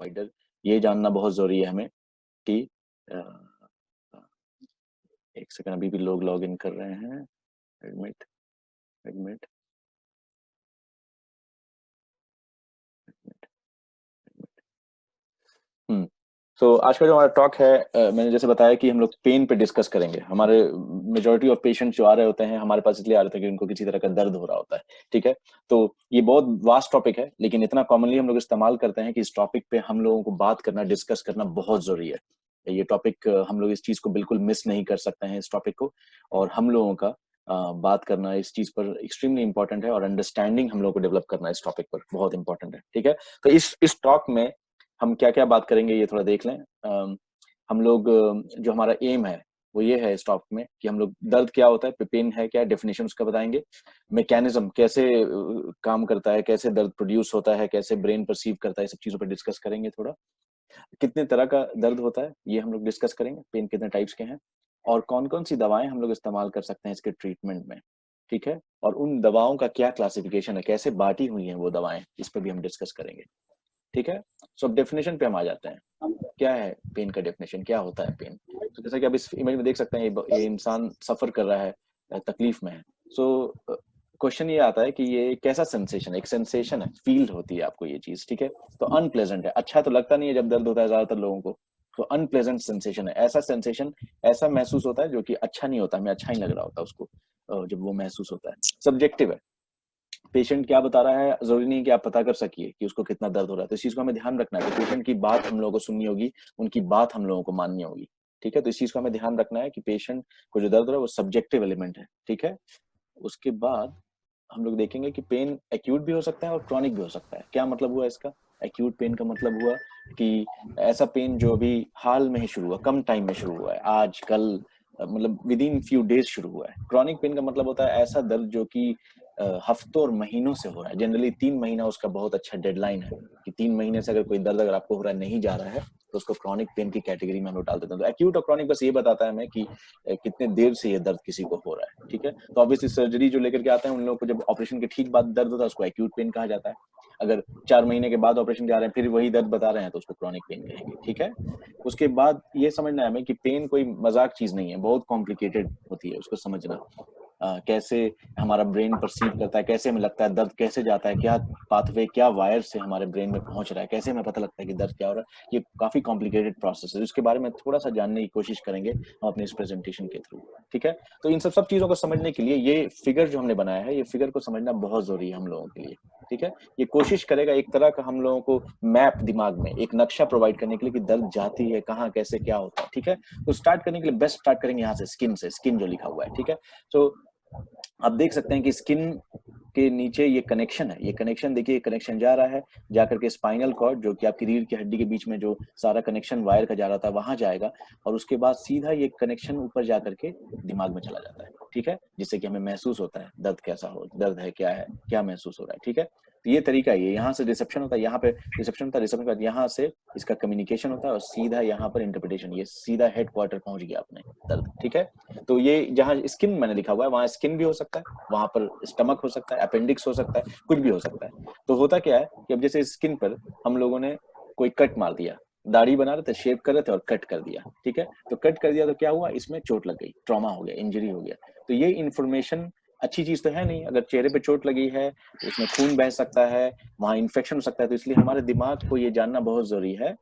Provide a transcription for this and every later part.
Provider, ये जानना बहुत जरूरी है हमें कि अ, एक सेकंड, अभी भी लोग लॉग इन कर रहे हैं। एडमिट एडमिट हम्म तो आज का जो हमारा टॉक है, मैंने जैसे बताया कि हम लोग पेन पे डिस्कस करेंगे। हमारे मेजोरिटी ऑफ पेशेंट जो आ रहे होते हैं हमारे पास इसलिए आ रहे होते हैं कि उनको किसी तरह का दर्द हो रहा होता है। ठीक है, तो ये बहुत वास्ट टॉपिक है, लेकिन इतना कॉमनली हम लोग इस्तेमाल करते हैं कि इस टॉपिक पे हम लोगों को बात करना, डिस्कस करना बहुत जरूरी है। ये टॉपिक हम लोग इस चीज को बिल्कुल मिस नहीं कर सकते हैं, इस टॉपिक को। और हम लोगों का बात करना इस चीज पर एक्सट्रीमली इंपॉर्टेंट है, और अंडरस्टैंडिंग हम लोगों को डेवलप करना इस टॉपिक पर बहुत इंपॉर्टेंट है। ठीक है, तो इस टॉक में हम क्या क्या बात करेंगे ये थोड़ा देख लें। हम लोग जो हमारा एम है वो ये है इस टॉपिक में कि हम लोग दर्द क्या होता है, पेन है क्या, डेफिनेशन उसका बताएंगे, मैकेनिज्म कैसे काम करता है, कैसे दर्द प्रोड्यूस होता है, कैसे ब्रेन परसीव करता है, सब चीजों पर डिस्कस करेंगे। थोड़ा कितने तरह का दर्द होता है ये हम लोग डिस्कस करेंगे, पेन कितने टाइप्स के हैं, और कौन कौन सी दवाएं हम लोग इस्तेमाल कर सकते हैं इसके ट्रीटमेंट में। ठीक है, और उन दवाओं का क्या क्लासिफिकेशन है, कैसे बांटी हुई हैं वो दवाएं, इस पर भी हम डिस्कस करेंगे। ठीक है, सो अब डेफिनेशन पे हम आ जाते हैं। क्या है पेन का डेफिनेशन, क्या होता है पेन? तो जैसा कि आप इस इमेज में देख सकते हैं, ये इंसान सफर कर रहा है, तकलीफ में है। सो क्वेश्चन ये आता है कि ये कैसा सेंसेशन है, एक सेंसेशन है, फील होती है आपको ये चीज। ठीक है, तो अनप्लेजेंट है, अच्छा तो लगता नहीं है जब दर्द होता है ज्यादातर लोगों को, तो अनप्लेजेंट सेंसेशन है। ऐसा सेंसेशन, ऐसा महसूस होता है जो कि अच्छा नहीं होता, हमें अच्छा नहीं लग रहा होता उसको जब वो महसूस होता है। सब्जेक्टिव है, पेशेंट क्या बता रहा है जरूरी नहीं कि आप पता कर सकिए कि उसको कितना दर्द हो रहा है, तो इस चीज को हमें ध्यान रखना है कि पेशेंट की बात हम लोगों को सुननी होगी, उनकी बात हम लोगों को माननी होगी। ठीक है, तो इस चीज को हमें ध्यान रखना है कि पेशेंट को जो दर्द हो रहा है वो सब्जेक्टिव एलिमेंट है। ठीक है, उसके बाद हम लोग देखेंगे कि पेन एक्यूट भी हो सकता है और क्रॉनिक भी हो सकता है। क्या मतलब हुआ इसका? एक्यूट पेन का मतलब हुआ कि ऐसा पेन जो अभी हाल में ही शुरू हुआ, कम टाइम में शुरू हुआ है, आज कल, मतलब विद इन फ्यू डेज शुरू हुआ है। क्रॉनिक पेन का मतलब होता है ऐसा दर्द जो कि हफ्तों और महीनों से हो रहा है। जनरली 3 महीना उसका बहुत अच्छा डेडलाइन है कि 3 महीने से अगर कोई दर्द अगर आपको हो रहा है, नहीं जा रहा है, तो उसको क्रॉनिक पेन की कैटेगरी में हम लोग डाल देते हैं। तो एक्यूट और क्रॉनिक बस ये बताता है हमें कि कितने देर से ये दर्द किसी को हो रहा है। ठीक है, तो ऑब्वियसली सर्जरी जो लेकर के आते हैं उन लोगों को जब ऑपरेशन के ठीक बाद दर्द होता है उसको एक्यूट पेन कहा जाता है। अगर 4 महीने के बाद ऑपरेशन के आ रहे हैं फिर वही दर्द बता रहे हैं तो उसको क्रॉनिक पेन कहेंगे। ठीक है, उसके बाद ये समझना है हमें कि पेन कोई मजाक चीज नहीं है, बहुत कॉम्प्लिकेटेड होती है उसको समझना। कैसे हमारा ब्रेन परसीव करता है, कैसे हमें लगता है दर्द कैसे जाता है, क्या पाथवे, क्या वायर से हमारे ब्रेन में पहुंच रहा है, कैसे हमें पता लगता है कि दर्द क्या हो रहा है। ये काफी कॉम्प्लिकेटेड प्रोसेस है, इसके बारे में थोड़ा सा जानने की कोशिश करेंगे हम अपने इस प्रेजेंटेशन के थ्रू। ठीक है, तो इन सब चीजों को समझने के लिए ये फिगर जो हमने बनाया है, ये फिगर को समझना बहुत जरूरी है हम लोगों के लिए। ठीक है, ये कोशिश करेगा एक तरह का हम लोगों को मैप, दिमाग में एक नक्शा प्रोवाइड करने के लिए कि दर्द जाती है कहाँ, कैसे, क्या होता है। ठीक है, तो स्टार्ट करने के लिए बेस्ट स्टार्ट करेंगे यहाँ से, स्किन से, स्किन जो लिखा हुआ है। ठीक है, तो आप देख सकते हैं कि स्किन के नीचे ये कनेक्शन है, ये कनेक्शन देखिए, कनेक्शन जा रहा है, जाकर के स्पाइनल कॉर्ड जो कि आपकी रीढ़ की हड्डी के बीच में जो सारा कनेक्शन वायर का जा रहा था वहां जाएगा, और उसके बाद सीधा ये कनेक्शन ऊपर जाकर के दिमाग में चला जाता है। ठीक है, जिससे कि हमें महसूस होता है दर्द कैसा हो, दर्द है क्या महसूस हो रहा है। ठीक है, तो ये तरीका है, ये यहाँ से रिसेप्शन होता है, यहाँ पे रिसेप्शन होता है, रिसेप्शन के बाद यहाँ से इसका कम्युनिकेशन होता है और सीधा यहाँ पर इंटरप्रिटेशन, ये सीधा हेड क्वार्टर पहुंच गया अपने दर्द। ठीक है, तो ये जहाँ स्किन मैंने लिखा हुआ है वहां स्किन भी हो सकता है, वहां पर स्टमक हो सकता है, अपेंडिक्स हो सकता है, कुछ भी हो सकता है। तो होता क्या है कि अब जैसे स्किन पर हम लोगों ने कोई कट मार दिया, दाढ़ी बना रहे थे, शेव कर रहे थे और कट कर दिया। ठीक है, तो कट कर दिया तो क्या हुआ, इसमें चोट लग गई, ट्रॉमा हो गया, इंजरी हो गया। तो ये इन्फॉर्मेशन अच्छी चीज तो है नहीं, अगर चेहरे पे चोट लगी है तो उसमें खून बह सकता है, वहां इन्फेक्शन हो सकता है, तो इसलिए हमारे दिमाग को ये जानना बहुत जरूरी है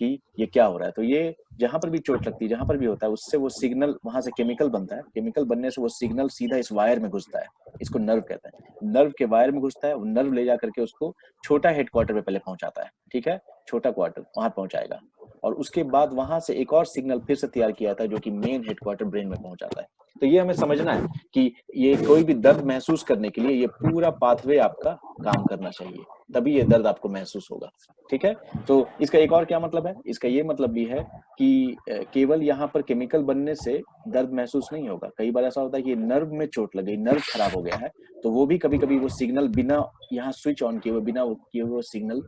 कि ये क्या हो रहा है। तो ये जहां पर भी चोट लगती है, जहां पर भी होता है, उससे वो सिग्नल, वहां से केमिकल बनता है, केमिकल बनने से वो सिग्नल सीधा इस वायर में घुसता है, इसको नर्व कहते हैं, नर्व के वायर में घुसता है, वो नर्व ले जाकर के उसको छोटा हेड क्वार्टर पे पहले पहुंचाता है। ठीक है, छोटा क्वार्टर वहां पहुंचाएगा, और उसके बाद वहां से एक और सिग्नल फिर से तैयार किया जाता है जो कि मेन हेड क्वार्टर ब्रेन में पहुंचाता है। तो ये हमें समझना है कि ये कोई भी दर्द महसूस करने के लिए ये पूरा पाथवे आपका काम करना चाहिए, तभी ये दर्द आपको महसूस होगा। ठीक है, तो इसका एक और क्या मतलब है, इसका ये मतलब भी है कि केवल यहाँ पर केमिकल बनने से दर्द महसूस नहीं होगा। कई बार ऐसा होता है कि नर्व में चोट लग गई, नर्व खराब हो गया है, तो वो भी कभी कभी वो सिग्नल बिना यहाँ स्विच ऑन किए हुए, बिना वो किए हुए सिग्नल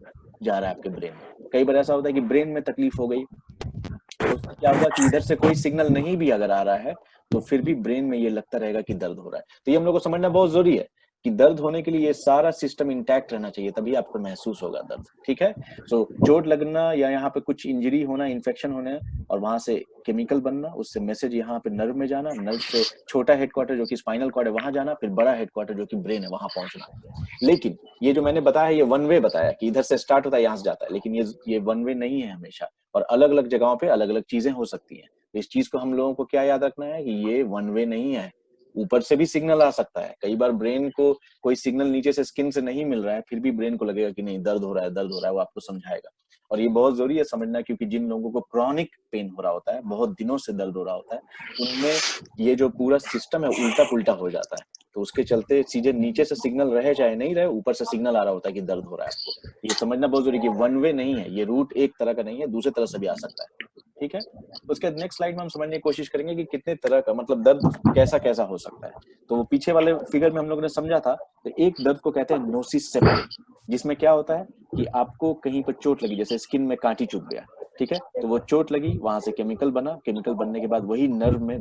जा रहा है आपके ब्रेन में। कई बार ऐसा होता है कि ब्रेन में तकलीफ हो गई, तो उसमें क्या होगा कि इधर से कोई सिग्नल नहीं भी अगर आ रहा है तो फिर भी ब्रेन में ये लगता रहेगा कि दर्द हो रहा है। तो ये हम लोग को समझना बहुत जरूरी है कि दर्द होने के लिए ये सारा सिस्टम इंटैक्ट रहना चाहिए, तभी आपको महसूस होगा दर्द, ठीक है। सो चोट लगना या यहाँ पे कुछ इंजरी होना, इन्फेक्शन होना और वहां से केमिकल बनना, उससे मैसेज यहाँ पे नर्व में जाना, नर्व से छोटा हेडक्वार्टर जो कि स्पाइनल कॉर्ड है वहां जाना, फिर बड़ा हेडक्वार्टर जो कि ब्रेन है वहां पहुंचना। लेकिन ये जो मैंने बताया ये वन वे बताया कि इधर से स्टार्ट होता है यहाँ से जाता है, लेकिन ये वन वे नहीं है हमेशा, और अलग अलग जगहों पे अलग अलग चीजें हो सकती हैं। तो इस चीज को हम लोगों को क्या याद रखना है कि ये वन वे नहीं है, ऊपर से भी सिग्नल आ सकता है। कई बार ब्रेन को कोई सिग्नल नीचे से स्किन से नहीं मिल रहा है, फिर भी ब्रेन को लगेगा कि नहीं दर्द हो रहा है, दर्द हो रहा है, वो आपको समझाएगा। और ये बहुत जरूरी है समझना, क्योंकि जिन लोगों को क्रॉनिक पेन हो रहा होता है, बहुत दिनों से दर्द हो रहा होता है, उनमें ये जो पूरा सिस्टम है उल्टा पुल्टा हो जाता है। तो उसके चलते चीजें नीचे से सिग्नल रहे चाहे नहीं रहे, ऊपर से सिग्नल आ रहा होता है कि दर्द हो रहा है आपको। ये समझना बहुत जरूरी है कि वन वे नहीं है, ये रूट एक तरह का नहीं है, दूसरे तरह से भी आ सकता है, ठीक है। उसके नेक्स्ट स्लाइड में हम समझने की कोशिश करेंगे कि कितने तरह का मतलब दर्द कैसा कैसा हो सकता है। तो वो पीछे वाले फिगर में हम लोगों ने समझा था, तो एक दर्द को कहते हैं नोसिसेप्टिव, जिसमें क्या होता है कि आपको कहीं पर चोट लगी, जैसे स्किन में कांटी चुभ गया, ठीक है, तो वो चोट लगी, वहां से केमिकल बना, केमिकल बनने के बाद वही नर्व में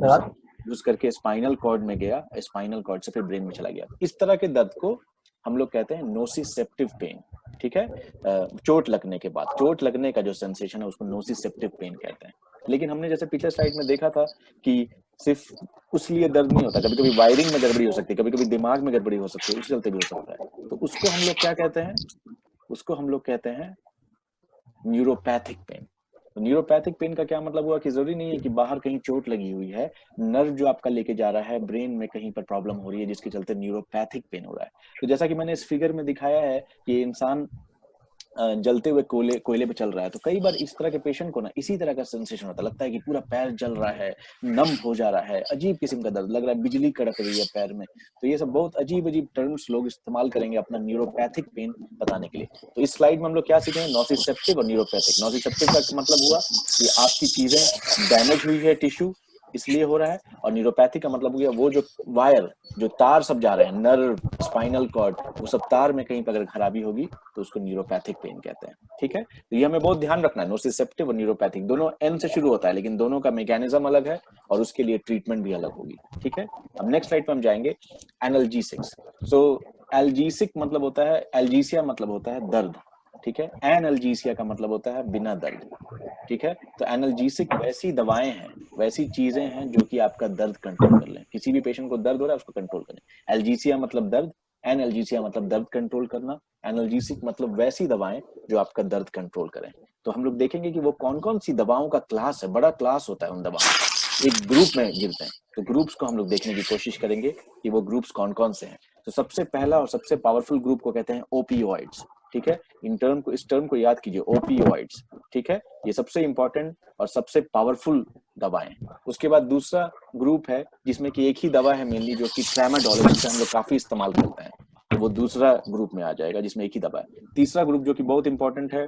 घुस करके स्पाइनल कॉर्ड में गया, स्पाइनल कॉर्ड से फिर ब्रेन में चला गया। इस तरह के दर्द को हम लोग कहते हैं नोसिसेप्टिव पेन, ठीक है। चोट लगने के बाद, चोट लगने का जो सेंसेशन है उसको नोसिसेप्टिव पेन कहते हैं। लेकिन हमने जैसे पिछले स्लाइड में देखा था कि सिर्फ उस लिए दर्द नहीं होता, कभी कभी वायरिंग में गड़बड़ी हो सकती है, कभी कभी दिमाग में गड़बड़ी हो सकती है, उस चलते भी हो सकता है। तो उसको हम लोग क्या कहते हैं, उसको हम लोग कहते हैं न्यूरोपैथिक पेन। तो न्यूरोपैथिक पेन का क्या मतलब हुआ कि जरूरी नहीं है कि बाहर कहीं चोट लगी हुई है, नर्व जो आपका लेके जा रहा है ब्रेन में कहीं पर प्रॉब्लम हो रही है जिसके चलते न्यूरोपैथिक पेन हो रहा है। तो जैसा कि मैंने इस फिगर में दिखाया है कि इंसान जलते हुए कोयले पे चल रहा है, तो कई बार इस तरह के पेशेंट को ना इसी तरह का सेंसेशन होता है, लगता है कि पूरा पैर जल रहा है, नम हो जा रहा है, अजीब किस्म का दर्द लग रहा है, बिजली कड़क रही है पैर में। तो ये सब बहुत अजीब अजीब टर्म्स लोग इस्तेमाल करेंगे अपना न्यूरोपैथिक पेन बताने के लिए। तो इस स्लाइड में हम लोग क्या सीखेंगे, नोसिसेप्टिव और न्यूरोपैथिक। नोसिसेप्टिव का मतलब हुआ कि आपकी चीजें डैमेज हुई है, टिश्यू इसलिए हो रहा है, और न्यूरोपैथिक का मतलब हो गया वो जो वायर, जो तार सब जा रहे हैं, नर्व, स्पाइनल कॉर्ड, वो सब तार में कहीं पर अगर खराबी होगी तो उसको न्यूरोपैथिक पेन कहते हैं, ठीक है। तो ये हमें बहुत ध्यान रखना है, नोसिसेप्टिव और न्यूरोपैथिक दोनों एन से शुरू होता है, लेकिन दोनों का मैकेनिज्म अलग है और उसके लिए ट्रीटमेंट भी अलग होगी, ठीक है। अब नेक्स्ट स्लाइड पे हम जाएंगे, एनाल्जेसिक्स। सो एल्जीसिक मतलब होता है, एल्जीसिया मतलब होता है दर्द, ठीक है। एनाल्जीसिया का मतलब होता है बिना दर्द, ठीक है। तो एनाल्जेसिक वैसी दवाएं हैं, वैसी चीजें हैं जो कि आपका दर्द कंट्रोल कर लें। किसी भी पेशेंट को दर्द हो रहा है उसको कंट्रोल करें। एल्जीसिया मतलब दर्द, एनाल्जेसिया मतलब दर्द कंट्रोल करना, एनाल्जेसिक मतलब वैसी दवाएं जो आपका दर्द कंट्रोल करें। तो हम लोग देखेंगे कि वो कौन कौन सी दवाओं का क्लास है, बड़ा क्लास होता है उन दवाओं का, एक ग्रुप में गिरते हैं। तो ग्रुप्स को हम लोग देखने की कोशिश करेंगे कि वो ग्रुप्स कौन कौन से हैं। तो सबसे पहला और सबसे पावरफुल ग्रुप को कहते हैं ओपियोइड्स, ठीक है। इस टर्म को याद कीजिए, ओपियोइड्स, ठीक है। ये सबसे इंपॉर्टेंट और सबसे पावरफुल दवाएं। उसके बाद दूसरा ग्रुप है जिसमें कि एक ही दवा है मेनली, जो कि ट्रामाडोल है, जिसे हम लोग काफी इस्तेमाल करते हैं, तो वो दूसरा ग्रुप में आ जाएगा जिसमें एक ही दवा है। तीसरा ग्रुप जो कि बहुत इंपॉर्टेंट है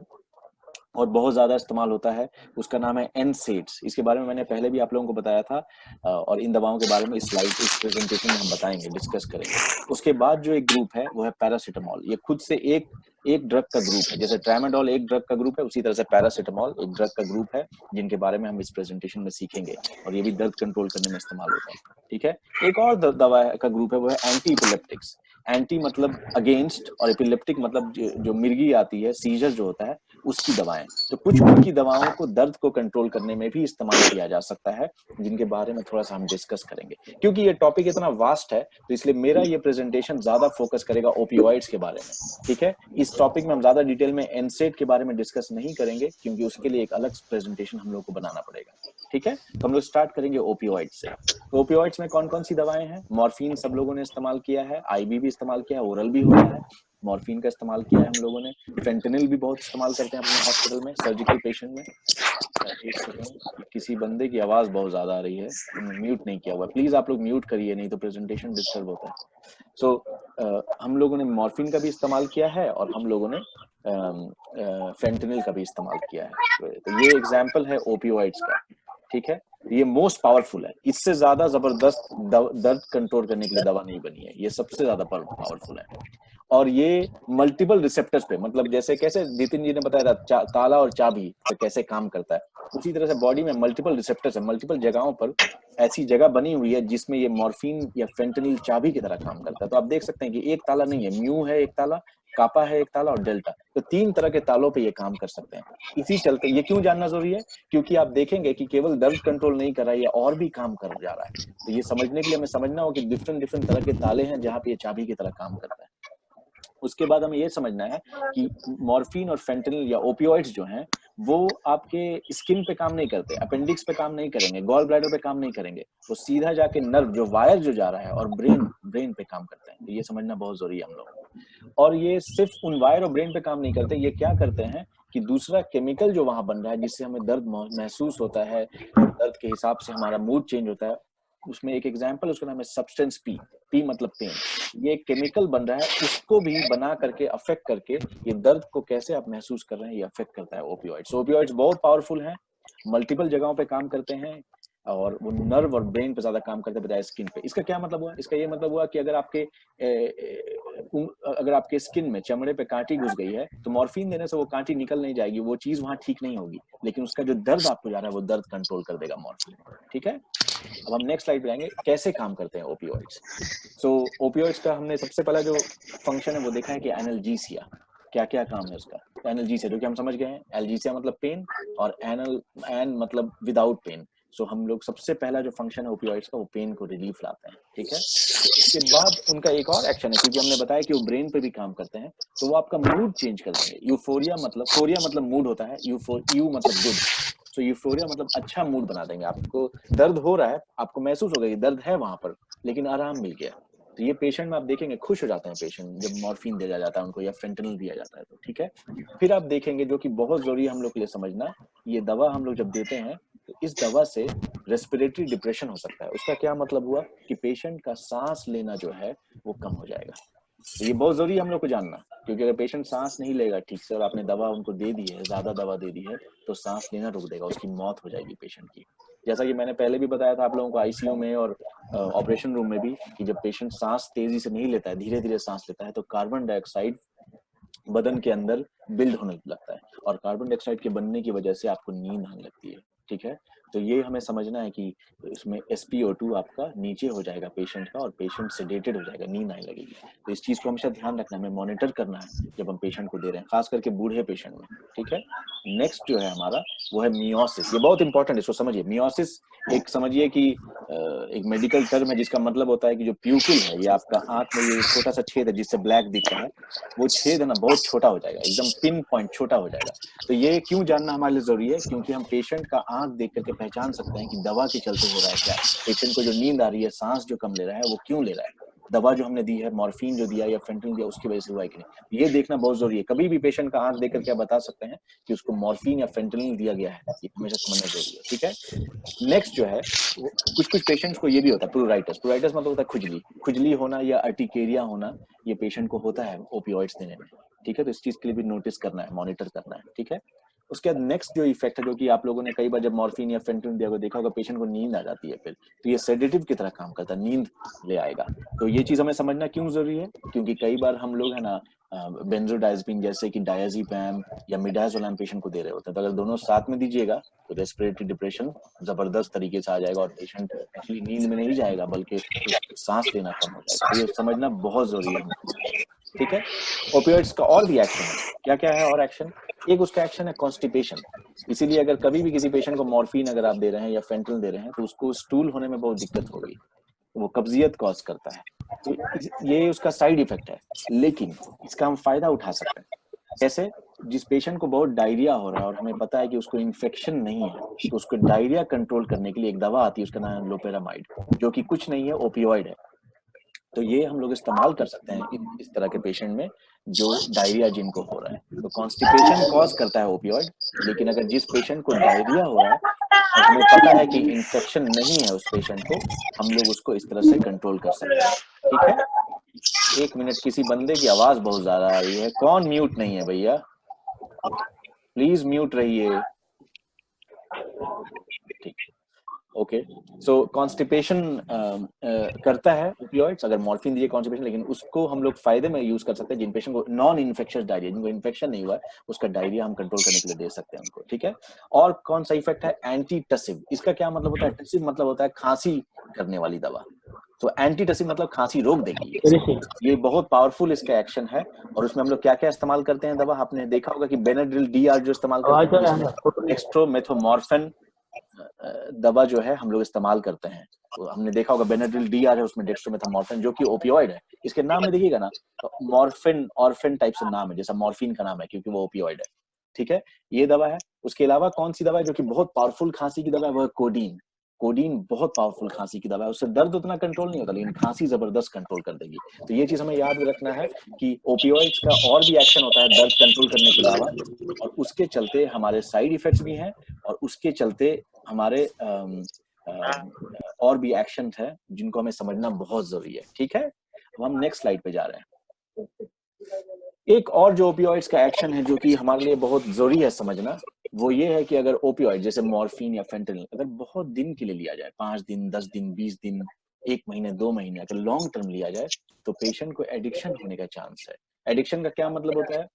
और बहुत ज्यादा इस्तेमाल होता है, उसका नाम है एनसेड्स। इसके बारे में मैंने पहले भी आप लोगों को बताया था, और इन दवाओं के बारे में इस स्लाइड, इस प्रेजेंटेशन में हम बताएंगे, डिस्कस करेंगे। उसके बाद जो एक ग्रुप है वो है पैरासिटामोल। ये खुद से एक ड्रग का ग्रुप है, जैसे ट्रामाडोल एक ड्रग का ग्रुप है, उसी तरह से पैरासिटामोल एक ड्रग का ग्रुप है, जिनके बारे में हम इस प्रेजेंटेशन में सीखेंगे, और ये भी दर्द कंट्रोल करने में इस्तेमाल होता है, ठीक है। एक और दवा का ग्रुप है वो है एंटी इपिलेप्टिक्स। एंटी मतलब अगेंस्ट, और इपिलेप्टिक मतलब जो मिर्गी आती है, सीजर जो होता है, उसकी दवाएं। तो कुछ उनकी दवाओं को दर्द को कंट्रोल करने में भी इस्तेमाल किया जा सकता है, जिनके बारे में थोड़ा सा हम डिस्कस करेंगे। क्योंकि ये टॉपिक इतना वास्ट है, तो इसलिए मेरा ये प्रेजेंटेशन ज्यादा फोकस करेगा ओपियोइड्स के बारे में, ठीक है। इस टॉपिक में हम ज्यादा डिटेल में एनसेड के बारे में डिस्कस नहीं करेंगे, क्योंकि उसके लिए एक अलग प्रेजेंटेशन हम लोग को बनाना पड़ेगा, ठीक है। तो हम लोग स्टार्ट करेंगे ओपियोइड से। तो ओपियोइड्स में कौन कौन सी दवाएं हैं, मॉर्फिन सब लोगों ने इस्तेमाल किया है, आईवी भी इस्तेमाल किया है, ओरल भी होता है, मॉर्फिन का इस्तेमाल किया है हम लोगों ने। फेंटेनिल भी बहुत इस्तेमाल करते हैं अपने हॉस्पिटल में, सर्जिकल पेशेंट में। एक सेकंड, किसी बंदे की आवाज बहुत ज्यादा आ रही है, म्यूट नहीं किया हुआ, प्लीज आप लोग म्यूट करिए, नहीं तो प्रेजेंटेशन डिस्टर्ब होता है। सो हम लोगों ने मॉर्फिन का भी इस्तेमाल किया है, और हम लोगों ने फेंटेनिल का भी इस्तेमाल किया है। तो ये एग्जाम्पल है ओपियोइड्स का, ठीक है। ये मोस्ट पावरफुल है, इससे ज्यादा जबरदस्त दर्द कंट्रोल करने के लिए दवा नहीं बनी है, ये सबसे ज्यादा पावरफुल है। और ये मल्टीपल रिसेप्टर्स पे, मतलब जैसे कैसे नितिन जी ने बताया था ताला और चाबी पे कैसे काम करता है, उसी तरह से बॉडी में मल्टीपल रिसेप्टर्स है, मल्टीपल जगहों पर ऐसी जगह बनी हुई है जिसमें ये मॉर्फिन या फेंटेनिल चाबी की तरह काम करता है। तो आप देख सकते हैं कि एक ताला नहीं है, म्यू है एक ताला, कापा है एक ताला और डेल्टा, तो 3 तरह के तालों पे ये काम कर सकते हैं। इसी चलते ये क्यों जानना जरूरी है, क्योंकि आप देखेंगे कि केवल दर्द कंट्रोल नहीं कर रहा है, ये और भी काम कर जा रहा है। तो ये समझने के लिए हमें समझना होगा कि डिफरेंट डिफरेंट तरह के ताले हैं जहाँ पे ये चाबी की तरह काम करता है। उसके बाद हमें ये समझना है कि मॉर्फिन और फेंटेनिल या ओपियोइड्स जो हैं वो आपके स्किन पे काम नहीं करते, अपेंडिक्स पे काम नहीं करेंगे, गॉल ब्लैडर पे काम नहीं करेंगे, वो सीधा जाके नर्व जो वायर जो जा रहा है और ब्रेन पे काम करते हैं। तो ये समझना बहुत जरूरी है हम लोगों को। और ये सिर्फ उन वायर और ब्रेन पे काम नहीं करते, ये क्या करते हैं कि दूसरा केमिकल जो वहां बन रहा है जिससे हमें दर्द महसूस होता है, दर्द के हिसाब से हमारा मूड चेंज होता है, उसमें एक एग्जाम्पल उसका नाम है सब्सटेंस पी। पी मतलब पेन। ये एक केमिकल बन रहा है, उसको भी बना करके अफेक्ट करके ये दर्द को कैसे आप महसूस कर रहे हैं ये अफेक्ट करता है ओपियोइड्स। ओपियोइड्स बहुत पावरफुल हैं, मल्टीपल जगहों पे काम करते हैं और वो नर्व और ब्रेन पे ज्यादा काम करते हैं बजाय स्किन पे। इसका क्या मतलब हुआ, इसका ये मतलब हुआ कि अगर आपके स्किन में चमड़े पे कांटी घुस गई है तो मॉर्फिन देने से वो कांटी निकल नहीं जाएगी, वो चीज वहां ठीक नहीं होगी, लेकिन उसका जो दर्द आपको जा रहा है वो दर्द कंट्रोल कर देगा मॉर्फिन। ठीक है, अब हम नेक्स्ट स्लाइड पे आएंगे कैसे काम करते हैं ओपियोइड्स। सो ओपियोइड्स का हमने सबसे पहला जो फंक्शन है वो देखा है कि एनाल्जेसिया, क्या क्या काम है उसका। एनाल्जेसिया जो कि हम समझ गए हैं, एल्जेसिया मतलब पेन और एन मतलब विदाउट पेन। सो हम लोग सबसे पहला जो फंक्शन है ओपियोइड्स का वो पेन को रिलीफ लाते हैं। ठीक है, उसके बाद उनका एक और एक्शन है, क्योंकि हमने बताया कि वो ब्रेन पे भी काम करते हैं, तो वो आपका मूड चेंज कर देंगे। यूफोरिया मतलब मूड होता है, यू मतलब गुड, सो यूफोरिया मतलब अच्छा मूड बना देंगे। आपको दर्द हो रहा है, आपको महसूस होगा कि दर्द है वहां पर लेकिन आराम मिल गया, तो ये पेशेंट में आप देखेंगे खुश हो जाते हैं पेशेंट जब मॉर्फिन दिया जाता है उनको या फेंटेनिल दिया जाता है तो। ठीक है, फिर आप देखेंगे जो कि बहुत जरूरी है हम लोग के लिए समझना, ये दवा हम लोग जब देते हैं तो इस दवा से रेस्पिरेटरी डिप्रेशन हो सकता है। उसका क्या मतलब हुआ कि पेशेंट का सांस लेना जो है वो कम हो जाएगा। तो ये बहुत जरूरी है हम लोग को जानना, क्योंकि अगर पेशेंट सांस नहीं लेगा ठीक से और आपने दवा उनको दे दी है, ज्यादा दवा दे दी है, तो सांस लेना रुक देगा, उसकी मौत हो जाएगी पेशेंट की। जैसा कि मैंने पहले भी बताया था आप लोगों को आईसीयू में और ऑपरेशन रूम में भी, कि जब पेशेंट सांस तेजी से नहीं लेता है, धीरे धीरे सांस लेता है, तो कार्बन डाइऑक्साइड बदन के अंदर बिल्ड होने लगता है और कार्बन डाइऑक्साइड के बनने की वजह से आपको नींद आने लगती है। ठीक है, तो ये हमें समझना है कि इसमें SpO2 आपका नीचे हो जाएगा पेशेंट का और पेशेंट सेडेटेड हो जाएगा, नींद आने लगेगी। तो इस चीज को हमेशा ध्यान रखना है, हमें मॉनिटर करना है जब हम पेशेंट को दे रहे हैं, खास करके बूढ़े पेशेंट में। ठीक है, नेक्स्ट जो है हमारा वो है मियोसिस। ये बहुत इंपॉर्टेंट है, इसको समझिए। मियोसिस एक समझिए कि एक मेडिकल टर्म है जिसका मतलब होता है कि जो प्यूपिल है, ये आपका आंख में ये छोटा सा छेद है जिससे ब्लैक दिख रहा है, वो छेद है ना बहुत छोटा हो जाएगा, एकदम पिन पॉइंट छोटा हो जाएगा। तो ये क्यों जानना हमारे लिए जरूरी है, क्योंकि हम पेशेंट का आंख देख करके पहचान सकते हैं कि दवा के चलते हो रहा है क्या, पेशेंट को जो नींद आ रही है, सांस जो कम ले रहा है, वो क्यों ले रहा है, दवा जो हमने दी है, मॉर्फिन जो दिया या फेंटेनिल दिया, उसकी वजह से हुआ है कि नहीं। ये देखना बहुत जरूरी है, कभी भी पेशेंट का आंख देख करके आप बता सकते हैं कि उसको मॉर्फिन या फेंटेनिल दिया गया है, ये हमेशा समझना जरूरी है। ठीक है, नेक्स्ट जो है कुछ कुछ पेशेंट्स को ये भी होता है प्लूराइटिस। प्लूराइटिस मतलब होता है खुजली, खुजली होना या अर्टिकेरिया होना, ये पेशेंट को होता है ओपियोइड्स देने में। ठीक है, तो इस चीज के लिए भी नोटिस करना है, मॉनिटर करना है। ठीक है, उसके बाद नेक्स्ट जो इफेक्ट है, जो कि आप लोगों ने कई बार जब मॉर्फिन या फेंटेनिल दिया देखा होगा, पेशेंट को नींद आ जाती है फिर, तो ये सेडेटिव की तरह काम करता है, नींद ले आएगा। तो ये चीज हमें समझना क्यों जरूरी है, क्योंकि कई बार हम लोग है ना बेंजोडाइजपीन जैसे कि डायazepam या मिडाजोलैम पेशेंट को दे रहे होते हैं, तो अगर दोनों साथ में दीजिएगा तो रेस्पिरेटरी डिप्रेशन जबरदस्त तरीके से आ जाएगा और पेशेंट एक्चुअली नींद में नहीं जाएगा बल्कि सांस लेना कम हो जाएगा। तो ये समझना बहुत जरूरी है हमको। ठीक है, ओपियोइड्स का और भी एक्शन है, क्या क्या है और एक्शन, एक उसका एक्शन है कॉन्स्टिपेशन। इसीलिए अगर कभी भी किसी पेशेंट को मॉर्फिन अगर आप दे रहे हैं या फेंटेनिल दे रहे हैं तो उसको स्टूल होने में बहुत दिक्कत होगी, वो कब्जियत कॉज करता है। तो ये उसका साइड इफेक्ट है, लेकिन इसका हम फायदा उठा सकते हैं। कैसे, जिस पेशेंट को बहुत डायरिया हो रहा है और हमें पता है कि उसको इन्फेक्शन नहीं है, तो उसको डायरिया कंट्रोल करने के लिए एक दवा आती है, उसका नाम है लोपेरामाइड, जो कि कुछ नहीं है, ओपियोइड है। तो ये हम लोग इस्तेमाल कर सकते हैं इस तरह के पेशेंट में जो डायरिया जिनको हो रहा है। तो कॉन्स्टिपेशन कॉज करता है ओपियोइड, लेकिन अगर जिस पेशेंट को डायरिया हो रहा है और हमें पता है कि इन्फेक्शन नहीं है उस पेशेंट को, हम लोग उसको इस तरह से कंट्रोल कर सकते हैं। ठीक है, एक मिनट, किसी बंदे की आवाज बहुत ज्यादा आ रही है, कौन म्यूट नहीं है भैया, प्लीज म्यूट रहिए। ठीक, ओके, सो कॉन्स्टिपेशन करता है ओपियोइड्स, अगर मॉर्फिन दीजिए कॉन्स्टिपेशन, लेकिन उसको हम लोग फायदे में यूज कर सकते हैं जिन पेशेंट को नॉन इन्फेक्शियस डायरिया, जिनको इन्फेक्शन नहीं हुआ है, उसका डायरिया हम कंट्रोल करने के लिए दे सकते हैं उनको, ठीक है। और कौन सा इफेक्ट है, एंटी टसिव। इसका क्या मतलब होता है, टसिव मतलब होता है खांसी करने वाली दवा, तो एंटी टसिव मतलब खांसी रोक देगी ये बहुत पावरफुल इसका एक्शन है। और उसमें हम लोग क्या क्या इस्तेमाल करते हैं दवा, आपने देखा होगा कि बेनाड्रिल डीआर जो इस्तेमाल करते हैं, जिसमें डेक्स्ट्रोमेथोमॉर्फिन दवा जो है हम लोग इस्तेमाल करते हैं। तो हमने देखा होगा बेनाड्रिल डीआर है, उसमें डेक्स्ट्रोमेथामॉर्फिन जो कि ओपियोइड है, इसके नाम में देखिएगा ना, तो मॉर्फिन ऑर्फिन टाइप से नाम है, जैसा मॉर्फिन का नाम है, क्योंकि वो ओपियोइड है, ठीक है। ये दवा है। उसके अलावा कौन सी दवा है जो कि बहुत पावरफुल खांसी की दवा है, वो है कोडीन। कोडीन बहुत पावरफुल खांसी की दवा है, उससे दर्द उतना कंट्रोल नहीं होता, लेकिन खांसी जबरदस्त कंट्रोल कर देगी। तो ये चीज हमें याद रखना है कि ओपियोइड्स का और भी एक्शन होता है दर्द कंट्रोल करने के अलावा, और उसके चलते हमारे साइड इफेक्ट्स भी हैं, और उसके चलते हमारे और भी एक्शन है जिनको हमें समझना बहुत जरूरी है, ठीक है। अब हम नेक्स्ट स्लाइड पे जा रहे हैं। एक और जो ओपियोइड्स का एक्शन है जो कि हमारे लिए बहुत जरूरी है समझना, वो ये है कि अगर ओपियोइड जैसे मॉर्फिन या फेंटेनिल अगर बहुत दिन के लिए लिया जाए, 5 दिन, 10 दिन, 20 दिन, 1 महीने, 2 महीने, अगर लॉन्ग टर्म लिया जाए, तो पेशेंट को एडिक्शन होने का चांस है। एडिक्शन का क्या मतलब होता है,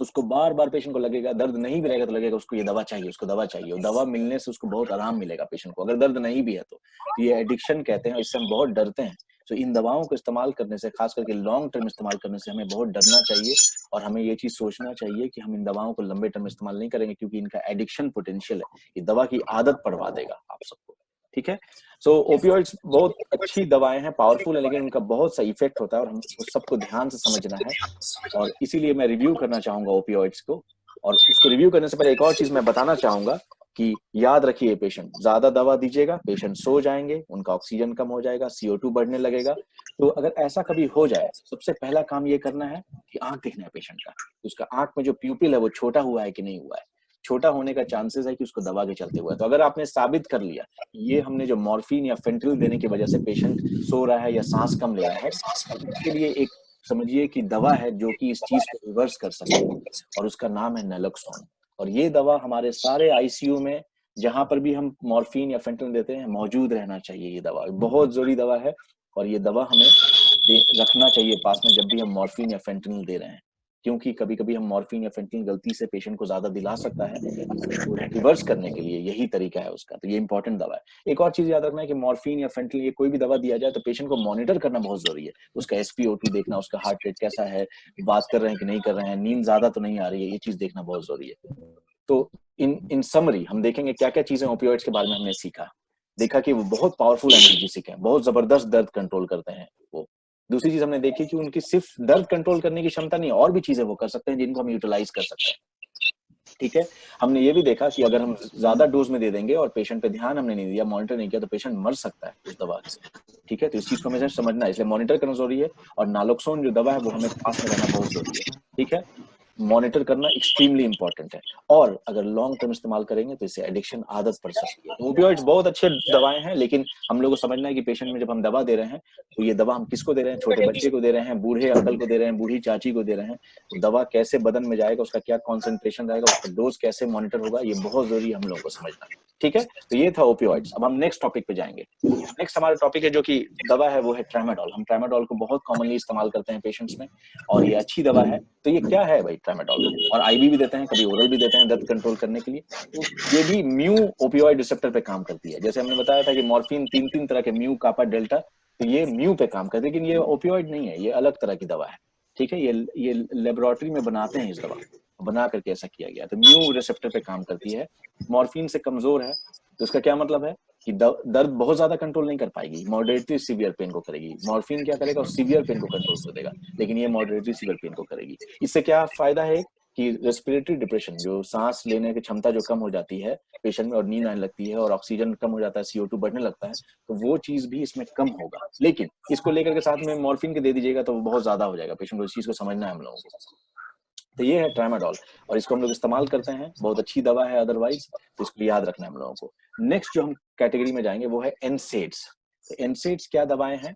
उसको बार बार पेशेंट को लगेगा, दर्द नहीं भी रहेगा तो लगेगा उसको ये दवा चाहिए, उसको दवा चाहिए, और दवा मिलने से उसको बहुत आराम मिलेगा पेशेंट को, अगर दर्द नहीं भी है तो ये एडिक्शन कहते हैं, इससे हम बहुत डरते हैं। तो इन दवाओं को इस्तेमाल करने से, खास करके लॉन्ग टर्म इस्तेमाल करने से हमें बहुत डरना चाहिए, और हमें ये चीज सोचना चाहिए कि हम इन दवाओं को लंबे टर्म इस्तेमाल नहीं करेंगे, क्योंकि इनका एडिक्शन पोटेंशियल है, ये दवा की आदत पड़वा देगा आप सबको, ठीक है। सो ओपियोइड्स बहुत अच्छी दवाएं हैं, पावरफुल है, लेकिन उनका बहुत सा इफेक्ट होता है, और हम उस सबको ध्यान से समझना है, और इसीलिए मैं रिव्यू करना चाहूंगा ओपियोइड्स को। और उसको रिव्यू करने से पहले एक और चीज मैं बताना चाहूंगा कि याद रखिए, पेशेंट ज्यादा दवा दीजिएगा, पेशेंट सो जाएंगे, उनका ऑक्सीजन कम हो जाएगा, CO2 बढ़ने लगेगा। तो अगर ऐसा कभी हो जाए, सबसे पहला काम ये करना है कि आंख देखना है पेशेंट का, उसका आंख में जो प्यूपिल है वो छोटा हुआ है कि नहीं हुआ है। छोटा होने का चांसेस है कि उसको दवा के चलते हुआ है। तो अगर आपने साबित कर लिया ये हमने जो मॉर्फिन या फेंटिल देने की वजह से पेशेंट सो रहा है या सांस कम ले रहा है, तो उसके लिए एक समझिए कि दवा है जो कि इस चीज को रिवर्स कर सकती है, और उसका नाम है नैलोक्सोन। और ये दवा हमारे सारे आईसीयू में जहां पर भी हम मॉर्फिन या फेंटनिल देते हैं मौजूद रहना चाहिए। ये दवा बहुत जरूरी दवा है, और ये दवा हमें रखना चाहिए पास में जब भी हम मॉर्फिन या फेंटनिल दे रहे हैं, क्योंकि कभी कभी हम मॉर्फिन या फेंटनिल गलती से पेशेंट को ज्यादा दिला सकता है, तो उसको रिवर्स करने के लिए यही तरीका है उसका। तो ये इंपॉर्टेंट दवा है। एक और चीज याद रखना है कि मॉर्फिन या फेंटनिल ये कोई भी दवा दिया जाए तो पेशेंट को मॉनिटर करना बहुत जरूरी है, उसका SpO2 देखना, उसका हार्ट रेट कैसा है, बात कर रहे हैं कि नहीं कर रहे हैं, नींद ज्यादा तो नहीं आ रही है, ये चीज देखना बहुत जरूरी है। तो इन समरी हम देखेंगे क्या क्या चीजें ओपियोइड्स के बारे में हमने सीखा। देखा कि वो बहुत पावरफुल एनाल्जेसिक है, बहुत जबरदस्त दर्द कंट्रोल करते हैं वो। दूसरी चीज हमने देखी कि उनकी सिर्फ दर्द कंट्रोल करने की क्षमता नहीं, और भी चीजें वो कर सकते हैं जिनको हम यूटिलाइज कर सकते हैं, ठीक है। हमने ये भी देखा कि अगर हम ज्यादा डोज में दे देंगे और पेशेंट पे ध्यान हमने नहीं दिया, मॉनिटर नहीं किया, तो पेशेंट मर सकता है उस दवा से, ठीक है। तो इस चीज को हमें समझना है, इसलिए मॉनिटर करना जरूरी है, और नालोक्सोन जो दवा है वो हमें पास में रहना बहुत जरूरी है, ठीक है। मॉनिटर करना एक्सट्रीमली इंपॉर्टेंट है, और अगर लॉन्ग टर्म इस्तेमाल करेंगे तो इससे एडिक्शन आदत पड़ सकती है। तो ओपियोइड्स बहुत अच्छे दवाएं हैं, लेकिन हम लोग को समझना है कि पेशेंट में जब हम दवा दे रहे हैं तो ये दवा हम किसको दे रहे हैं, छोटे बच्चे को दे रहे हैं, बूढ़े अंकल को दे रहे हैं, बूढ़ी चाची को दे रहे हैं, तो दवा कैसे बदन में जाएगा, उसका क्या कॉन्सेंट्रेशन रहेगा, उसका डोज कैसे मॉनिटर होगा, ये बहुत जरूरी है हम लोगों को समझना, ठीक है। तो ये था ओपियोइड्स। अब हम नेक्स्ट टॉपिक पे जाएंगे। नेक्स्ट हमारा टॉपिक है जो कि दवा है, वो है ट्रामाडोल। हम ट्रामाडोल को बहुत कॉमनली इस्तेमाल करते हैं पेशेंट्स में, और ये अच्छी दवा है। तो ये क्या है भाई ट्रामाडोल, और IV भी देते हैं, कभी ओरल भी देते हैं दर्द कंट्रोल करने के लिए। तो ये भी म्यू ओपियोइड रिसेप्टर पे काम करती है, जैसे हमने बताया था कि मॉर्फिन 3 तरह के, म्यू, कापा, डेल्टा, तो ये म्यू पे काम करती है, लेकिन ये ओपियोइड नहीं है, ये अलग तरह की दवा है, ठीक है। ये लेबोरेटरी में बनाते हैं इस दवा को, बना करके ऐसा किया गया, तो म्यू रिसेप्टर पे काम करती है, मॉर्फिन से कमजोर है। तो इसका क्या मतलब है कि दर्द बहुत ज्यादा कंट्रोल नहीं कर पाएगी, मॉडरेटली सीवियर पेन को करेगी। मॉर्फिन क्या करेगा, सीवियर पेन को कंट्रोल कर देगा, लेकिन ये मॉडरेटली सीवियर पेन को करेगी। इससे क्या फायदा है कि रेस्पिरेटरी डिप्रेशन, जो सांस लेने की क्षमता जो कम हो जाती है पेशेंट में, और नींद आने लगती है, और ऑक्सीजन कम हो जाता है, CO2 बढ़ने लगता है, तो वो चीज भी इसमें कम होगा। लेकिन इसको लेकर के साथ में मॉर्फिन के दे दीजिएगा तो वो बहुत ज्यादा हो जाएगा, पेशेंट को इस चीज को समझना है हम लोगों को। तो ये है ट्रामाडोल, और इसको हम लोग इस्तेमाल करते हैं, बहुत अच्छी दवा है अदरवाइज, तो इसको याद रखना है हम लोगों को। नेक्स्ट जो हम कैटेगरी में जाएंगे वो है एनसेड्स। तो एनसेड्स क्या दवाएं हैं,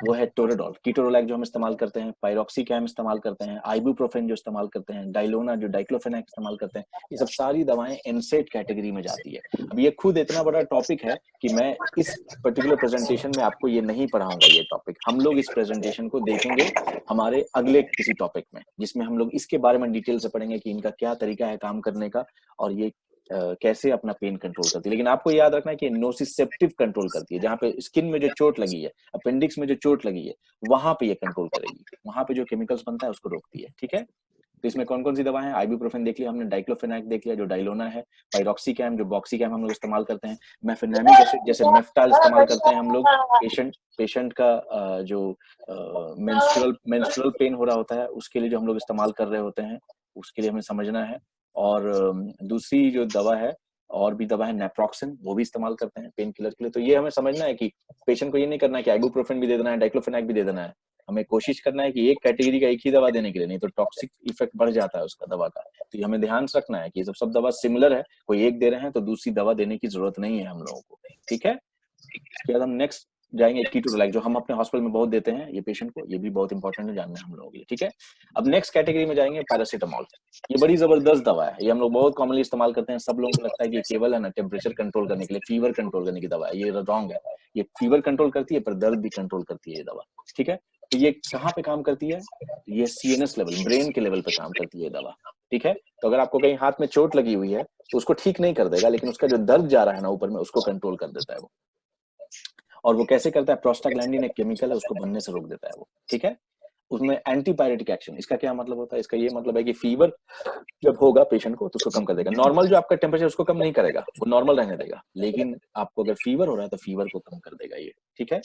वो है टोराडोल, कीटोरोलैक जो हम इस्तेमाल करते हैं, पायरोक्सिकैम इस्तेमाल करते हैं, आइबुप्रोफेन जो इस्तेमाल करते हैं, डाइलोना जो डाइक्लोफेनाक इस्तेमाल करते हैं, ये सब सारी दवाएं एनसेड कैटेगरी में जाती है। अब ये खुद इतना बड़ा टॉपिक है कि मैं इस पर्टिकुलर प्रेजेंटेशन में आपको ये नहीं पढ़ाऊंगा ये टॉपिक। हम लोग इस प्रेजेंटेशन को देखेंगे हमारे अगले किसी टॉपिक में, जिसमें हम लोग इसके बारे में डिटेल से पढ़ेंगे कि इनका क्या तरीका है काम करने का और ये कैसे अपना पेन कंट्रोल करती है। लेकिन आपको याद रखना है कि नोसिसेप्टिव कंट्रोल करती है, जहाँ पे स्किन में जो चोट लगी है, अपेंडिक्स में जो चोट लगी है, वहां पे ये कंट्रोल करेगी, वहां पे जो केमिकल्स बनता है उसको रोकती है। ठीक है, तो इसमें कौन कौन सी दवाएं हैं? आइबुप्रोफेन देख लिया हमने, डाइक्लोफेनाक देख लिया जो डाइलोना है, पायरोक्सिकैम जो बॉक्सिकैम हम लोग इस्तेमाल करते हैं, मेफेनेमिक एसिड जैसे मेफ्टाल इस्तेमाल करते हैं हम लोग पेशेंट का जो मेंस्ट्रुअल पेन हो रहा होता है उसके लिए जो हम लोग इस्तेमाल कर रहे होते हैं, उसके लिए हमें समझना है। और दूसरी जो दवा है, और भी दवा है नेप्रोक्सिन, वो भी इस्तेमाल करते हैं पेन किलर के लिए। तो ये हमें समझना है कि पेशेंट को ये नहीं करना है कि आइबुप्रोफेन भी दे देना है, डाइक्लोफेनाक भी दे देना है। हमें कोशिश करना है कि एक कैटेगरी का एक ही दवा देने के लिए, नहीं तो टॉक्सिक इफेक्ट बढ़ जाता है उसका दवा का। तो ये हमें ध्यान रखना है कि ये सब दवा सिमिलर है, कोई एक दे रहे हैं तो दूसरी दवा देने की जरूरत नहीं है हम लोगों को। ठीक है, इसके बाद हम नेक्स्ट जाएंगे कीटोरोलैक, जो हम अपने हॉस्पिटल में बहुत देते हैं ये पेशेंट को, ये भी बहुत इंपॉर्टेंट है जानना हम लोगों के लिए। ठीक है, अब नेक्स्ट कैटेगरी में जाएंगे पैरासीटामोल। ये बड़ी जबरदस्त दवा है, ये हम लोग बहुत कॉमनली इस्तेमाल करते हैं। सब लोगों को लगता है कि ये केवल है ना टेम्परेचर कंट्रोल करने के लिए, फीवर कंट्रोल करने की दवा है। ये रॉन्ग है, ये फीवर कंट्रोल करती है पर दर्द भी कंट्रोल करती है ये दवा। ठीक है, तो ये कहाँ पे काम करती है? ये सीएनएस लेवल, ब्रेन के लेवल पे काम करती है ये दवा। ठीक है, तो अगर आपको कहीं हाथ में चोट लगी हुई है तो उसको ठीक नहीं कर देगा, लेकिन उसका जो दर्द जा रहा है ना ऊपर में, उसको कंट्रोल कर देता है वो। और वो कैसे करता है? प्रोस्टाग्लैंडिन एक केमिकल है, उसको बनने से रोक देता है वो। ठीक है, उसमें एंटीपायरेटिक एक्शन। इसका क्या मतलब होता है? इसका ये मतलब है कि फीवर जब होगा पेशेंट को तो उसको कम कर देगा। नॉर्मल जो आपका टेम्परेचर उसको कम नहीं करेगा, वो नॉर्मल रहने देगा, लेकिन आपको अगर फीवर हो रहा है तो फीवर को कम कर देगा ये। ठीक है,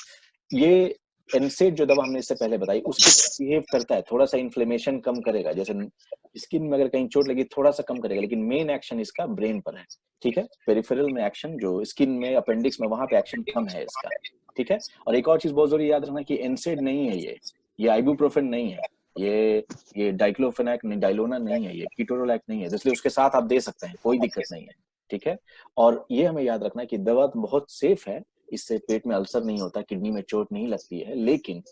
ये एनसेड जो दवा हमने इससे पहले बताई उसके बिहेव करता है, थोड़ा सा इन्फ्लेमेशन कम करेगा, जैसे स्किन में अगर कहीं चोट लगी थोड़ा सा कम करेगा, लेकिन मेन एक्शन इसका ब्रेन पर है। ठीक है, पेरिफेरल में एक्शन, जो स्किन में अपेंडिक्स में वहां पे एक्शन कम है इसका। ठीक है, और एक और चीज बहुत जरूरी याद रखना कि एनसेड नहीं है ये आइबुप्रोफेन नहीं है, ये डाइक्लोफेनाक नहीं, डाइलोना नहीं है, ये कीटोरोलैक नहीं है, इसलिए उसके साथ आप दे सकते हैं, कोई दिक्कत नहीं है। ठीक है, और ये हमें याद रखना है कि दवा तो बहुत सेफ है, इससे पेट में अल्सर नहीं होता, किडनी में चोट नहीं लगती है, लेकिन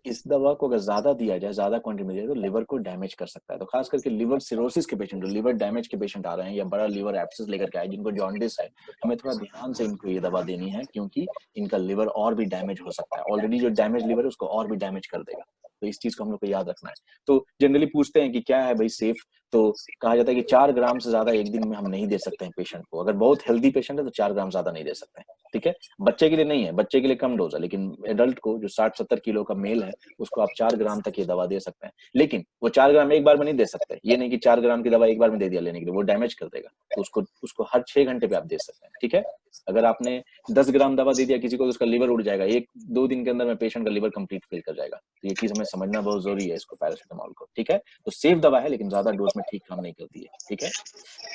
इस दवा को अगर ज्यादा दिया जाए, ज्यादा क्वांटिटी में दिया जाए तो लिवर को डैमेज कर सकता है। तो खास करके लिवर सिरोसिस के पेशेंट, लिवर डैमेज के पेशेंट आ रहे हैं या बड़ा लिवर एब्सेस लेकर के आए जिनको जॉन्डिस है, हमें थोड़ा ध्यान से इनको ये दवा देनी है, क्योंकि इनका लिवर और भी डैमेज हो सकता है। ऑलरेडी जो डैमेज लिवर है उसको और भी डैमेज कर देगा, तो इस चीज को हम लोग को याद रखना है। तो जनरली पूछते हैं कि क्या है भाई सेफ, तो कहा जाता है कि 4 ग्राम से ज्यादा एक दिन में हम नहीं दे सकते हैं पेशेंट को। अगर बहुत हेल्दी पेशेंट है तो 4 ग्राम ज्यादा नहीं दे सकते हैं। ठीक है, बच्चे के लिए नहीं है, बच्चे के लिए कम डोज है, लेकिन एडल्ट को जो 60-70 किलो का मेल है उसको आप 4 ग्राम तक ये दवा दे सकते हैं। लेकिन वो 4 ग्राम एक बार में नहीं दे सकते, ये नहीं कि 4 ग्राम की दवा एक बार में दे दिया लेने के लिए, वो डैमेज कर देगा। तो उसको हर 6 घंटे पे आप दे सकते हैं। ठीक है, अगर आपने 10 ग्राम दवा दे दिया किसी को तो उसका लिवर उड़ जाएगा, 1-2 दिन के अंदर में पेशेंट का लिवर कंप्लीट फेल कर जाएगा। तो ये चीज हमें समझना बहुत जरूरी है इसको, पैरासिटामोल को। ठीक है, तो सेफ दवा है लेकिन ज्यादा डोज में ठीक काम नहीं करती है। ठीक है,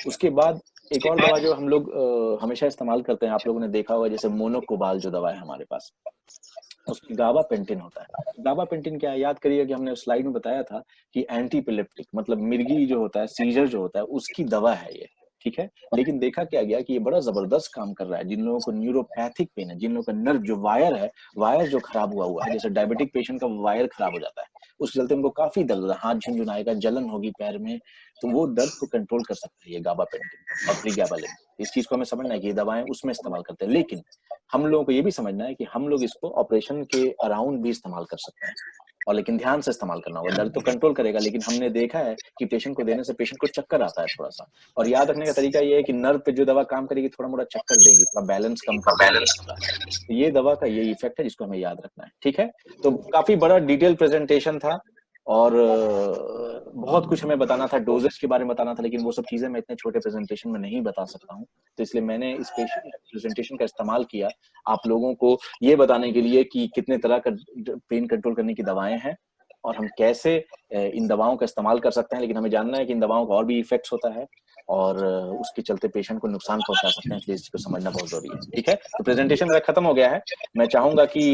उसके बाद एक और दवा जो हम लोग हमेशा इस्तेमाल करते हैं, आप लोगों ने देखा होगा, जैसे मोनोकोबाल जो दवा है हमारे पास, उसमें गाबापेंटिन होता है। गाबापेंटिन क्या है? याद करिए कि हमने स्लाइड में बताया था कि एंटीपिलेप्टिक, मतलब मिर्गी जो होता है, सीजर जो होता है, उसकी दवा है ये। ठीक है, लेकिन देखा क्या गया कि ये बड़ा जबरदस्त काम कर रहा है जिन लोगों को न्यूरोपैथिक पेन है, जिन लोगों का नर्व जो वायर है, वायर जो खराब हुआ है, जैसे डायबिटिक पेशेंट का वायर खराब हो जाता है, उसके चलते उनको काफी दर्द होता है, हाथ झुनझुनाएगा, जलन होगी पैर में, तो वो दर्द को कंट्रोल कर सकता है ये गाबापेंटिन और प्रीगाबालिन। इस चीज को हमें समझना है कि ये दवाएं उसमें इस्तेमाल करते हैं, लेकिन हम लोगों को ये भी समझना है कि हम लोग इसको ऑपरेशन के अराउंड भी इस्तेमाल कर सकते हैं, और लेकिन ध्यान से इस्तेमाल करना होगा। दर्द तो कंट्रोल करेगा, लेकिन हमने देखा है कि पेशेंट को देने से पेशेंट को चक्कर आता है थोड़ा सा, और याद रखने का तरीका ये है कि नर्व पे जो दवा काम करेगी थोड़ा मोड़ा चक्कर देगी, थोड़ा बैलेंस कम कर देगी। तो ये दवा का ये इफेक्ट है जिसको हमें याद रखना है। ठीक है, तो काफी बड़ा डिटेल प्रेजेंटेशन था, और बहुत कुछ हमें बताना था, डोजेस के बारे में बताना था, लेकिन वो सब चीजें मैं इतने छोटे प्रेजेंटेशन में नहीं बता सकता हूँ। तो इसलिए मैंने इस प्रेजेंटेशन का इस्तेमाल किया आप लोगों को ये बताने के लिए कि कितने तरह का पेन कंट्रोल करने की दवाएं हैं और हम कैसे इन दवाओं का इस्तेमाल कर सकते हैं। लेकिन हमें जानना है कि इन दवाओं का और भी इफेक्ट्स होता है और उसके चलते पेशेंट को नुकसान पहुंचा सकते हैं, इसलिए इसको समझना बहुत जरूरी है। ठीक है, तो प्रेजेंटेशन मेरा खत्म हो गया है। मैं चाहूंगा कि